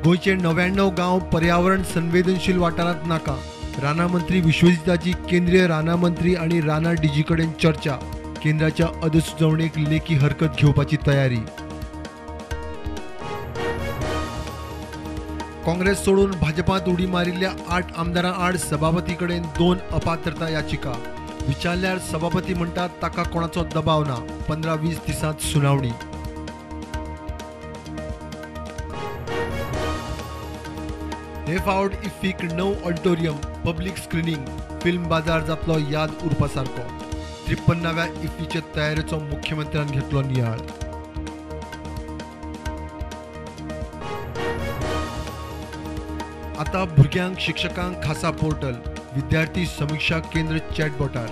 गोयचे 99 गांव पर्यावरण संवेदनशील वाठारांत नाका. राना मंत्री विश्वजिताची केंद्रीय राना मंत्री आणि राना डीजी कडेन चर्चा. केंद्राच्या अदसुचोवणेक लेखी हरकत घेवपाची तयारी. काँग्रेस सोडून भाजपात उडी मारिल्ल्या 8 आमदारां आड सभापती कडेन 2 अपात्रता याचिका. विचारल्यार सभापती म्हणटात ताका कोणाचो दबाव ना. 15-20 दिसांत सुनावणी. हे फावट इफ्फीक 9 ऑडिटोरियम पब्लीक स्क्रीनिंग. फिल्म बाजार जातलो याद उरपा सारको. 53व्या इफ्फीचे तयारेचो मुख्यमंत्र्यान घेतलो नियाळ. आता भुरग्यांक शिक्षकांक खासा पोर्टल. विद्यार्थी समीक्षा केंद्र चॅटबॉटार.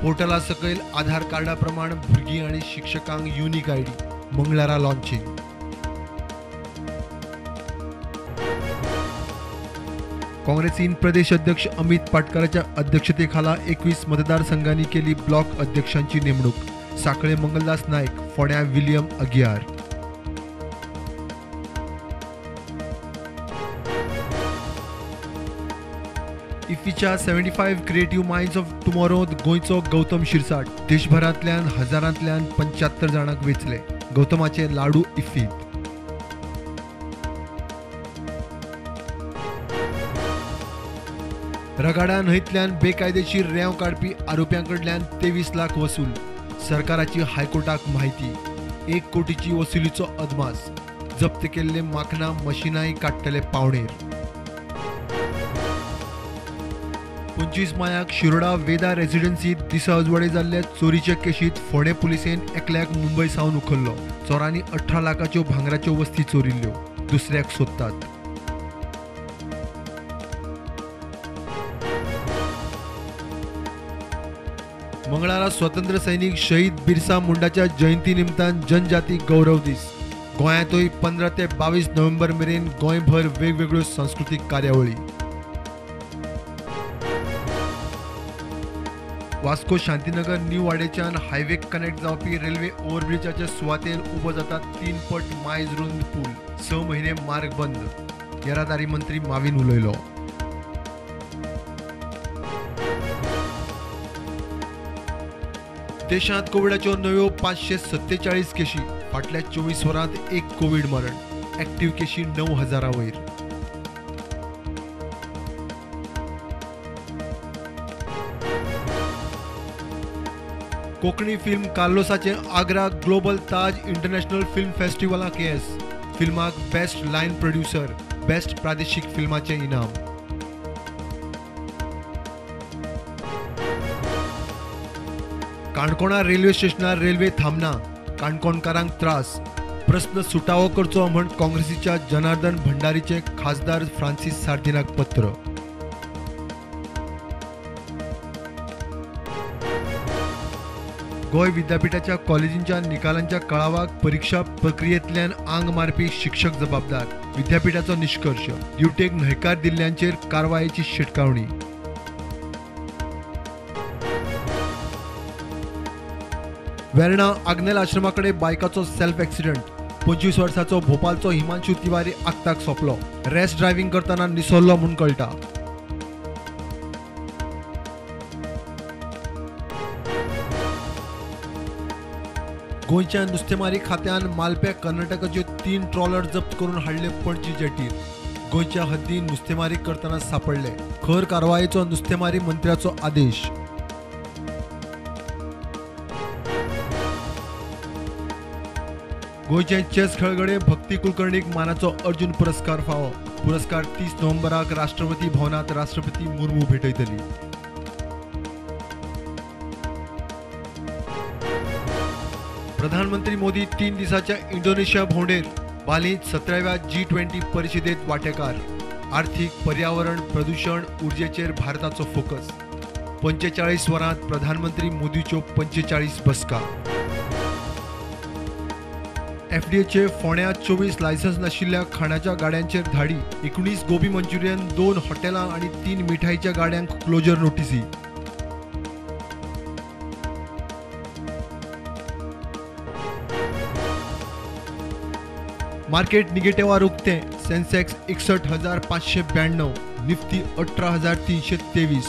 पोर्टला सकयल आधार कार्डा प्रमाण भुरगीं आनी शिक्षकांक युनिक आयडी. मंगळारा लॉन्चिंग. काँग्रेसीन प्रदेश अध्यक्ष अमित पाटकराच्या अध्यक्षतेखाला 21 मतदारसंघांनी केली ब्लॉक अध्यक्षांची नेमणूक. साखळे मंगलदास नायक, फोंड्या विलियम अगियार. इफ्फीच्या 75 क्रिएटिव्ह माइंड्स ऑफ टुमॉरोंत गोंयचो गौतम शिरसाट. देशभरांतल्यान हजारांतल्यान 75 जाणांक वेंचले. गौतमाचे लाडू इफ्फीत. रगाडा न्हंयतल्यान बेकायदेशीर रेंव काडपी आरोप्यांकडल्यान 23 लाख वसूल. सरकाराची हायकोर्टाक म्हायती. 1 कोटीची वसुलीचो अदमास. जप्त केल्ले माखना मशिनाय काडटले पावणेर. 25 मायाक शिरोडा वेदा रेसिडेन्सीत दिसा उजवाडे जाल्ले चोरीचे केशीत फोंडे पुलिसेन एकल्याक मुंबय सावन उखल्लो. चोरांनी 18 लाखाच्यो भांगराच्यो वस्ती चोरिल्ल्यो. दुसऱ्याक सोदतात. मंगळारा स्वतंत्र सैनिक शहीद बिरसा मुंडाच्या जयंती निमतान जनजाती गौरव दीस. गोंयांतूय 15 ते 22 नोव्हेंबर मेरेन गोंयभर वेगवेगळ्यो सांस्कृतीक कार्यावळी. वास्को शांतीनगर न्यू वाडेच्यान हायवे कनेक्ट जावपी रेल्वे ओव्हरब्रिजाच्या सुवातेर उबो जाता 3 पट मायज रुंद पूल. 6 म्हयने मार्ग बंद. येरादारी मंत्री माविन उलयलो. देशांत कोविडाच्यो नव्यो 547 केशी. फाटल्या 24 वरांत 1 कोविड मरण. एक्टिव्ह केशी 9000 वयर. कोंकणी फिल्म कार्लोसाचे Agra global Taj international film फेस्टिवलाक येस. फिल्माक बेस्ट लायन प्रोड्युसर, बेस्ट प्रादेशीक फिल्माचे इनाम. काणकोणा रेल्वे स्टेशनार रेल्वे थांबना. काणकोणकारांक त्रास. प्रस्न सुटावो करचो म्हण काँग्रेसीच्या जनार्दन भंडारीचे खासदार फ्रांसीस सार्दिनाक पत्र. गोंय विद्यापीठाच्या कॉलेजींच्या निकालांच्या कळावाक परीक्षा प्रक्रियेंतल्यान आंग मारपी शिक्षक जबाबदार. विद्यापीठाचो निष्कर्श. युटेक न्हयकार दिल्ल्यांचेर कारवायेची शिटकावणी. वेर्णा आग्नेल आश्रमाकडे बायकाचो सेल्फ एक्सिडेंट. 25 वर्साचो भोपाळचो हिमांशू तिवारी आगताक सोंपलो. रेस ड्रायव्हिंग करतना निसरलो म्हूण कळटा. गोंयच्या नुस्तेमारी खात्यान मालपे कर्नाटकाच्यो 3 ट्रॉलर जप्त करून हाडले पणजी जेटीर. गोंयच्या हद्दीन नुस्तेमारी करतना सापडले. खर कारवायेचो नुस्तेमारी मंत्र्याचो आदेश. गोंयचे चेस खेळगडे भक्ती कुलकर्णीक मानाचो अर्जुन पुरस्कार फावो. पुरस्कार 30 नोव्हेंबराक राष्ट्रपती भवनात राष्ट्रपती मुर्मू भेटयतली. प्रधानमंत्री मोदी 3 दिसाच्या इंडोनेशिया भोंवडेर. बालींत 17व्या G20 परिशदेत वांटेकार. आर्थीक, पर्यावरण, प्रदूषण, उर्जेचेर भारताचो फोकस. 45 वरांत प्रधानमंत्री मोदीच्यो 45 बसका. एफडीएचे फोंड्या 24 लायसन्स नाशिल्ल्या खाणाच्या गाड्यांचेर धाडी. 19 गोबी मंचुरियन, 2 हॉटेलां आनी 3 मिठाईच्या गाड्यांक क्लोजर नोटीसी. मार्केट निगेटिव्हार उक्तें. Sensex 61,592, Nifty 18,323,